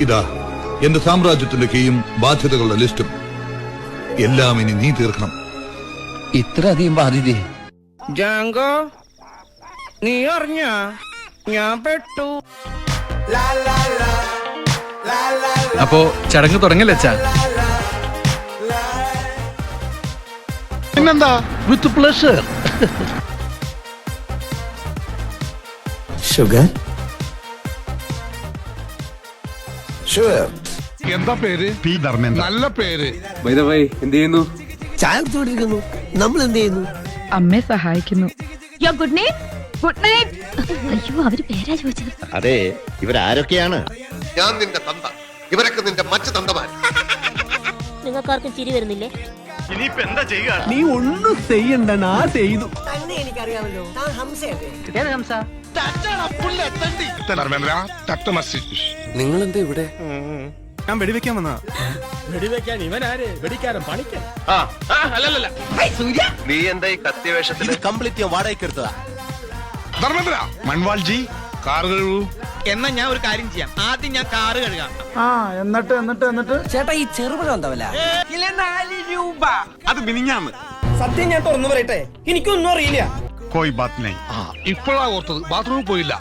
ഇതാ എന്റെ സാമ്രാജ്യത്തിന്റെ കീയും ബാധ്യതകളുടെ ലിസ്റ്റും എല്ലാം ഇനി നീ തീർക്കണം. ഇത്ര അധികം ബാധ്യത? ജാങ്കോ, നീ അറിഞ്ഞ ഞാൻ പെട്ടു. അപ്പോ ചടങ്ങ് തുടങ്ങല്ലേ അച്ഛാ? പിന്നെന്താ, വിത്ത് പ്ലഷർ. ഷുഗർ എന്താ പേര്? പി ധർമ്മേന്ദ്ര. നല്ല പേര്. എന്ത് ചെയ്യുന്നു? ചായ കുടിച്ചോണ്ടിരിക്കുന്നു. നമ്മൾ എന്ത് ചെയ്യുന്നു? അമ്മയെ സഹായിക്കുന്നു. Good night. Good night. അയ്യോ, അവര് പേരാ ചോദിച്ചത്. അതെ, ഇവരാരൊക്കെയാണ്? ഞാൻ നിന്റെ തന്ത, ഇവരൊക്കെ നിന്റെ മറ്റു തന്തമാർ. നിങ്ങൾക്കാർക്കും ചിരി വരുന്നില്ലേ? ഇനിയിപ്പോ എന്താ ചെയ്യുക? നീ ഒന്നും ചെയ്യണ്ട, ഞാൻ ചെയ്തു. നിങ്ങളെന്താ ഇവിടെ? ഞാൻ വെടിവെക്കാൻ വന്നാ. നീ എന്താ ഈ കത്തിവേഷത്തിൽ? കംപ്ലീറ്റ് വാടകയ്ക്ക് എടുത്തതാ. ധർമ്മേന്ദ്ര, മൺവാൾജി കാർ കഴുകൂ. എന്നാ ഞാൻ ഒരു കാര്യം ചെയ്യാം, ആദ്യം ഞാൻ കാറ് കഴുകാം. എന്നിട്ട് ചേട്ടാ, ഈ ചെറുപഴം എന്താവല്ല? അത് മിനിഞ്ഞാന്ന്. സത്യം ഞാൻ തുറന്നു പറയട്ടെ, എനിക്കൊന്നും അറിയില്ല. കോയി ബാത് നഹീ. ഇപ്പോഴാ ഓർത്തത്, ബാത്റൂമിൽ പോയില്ല.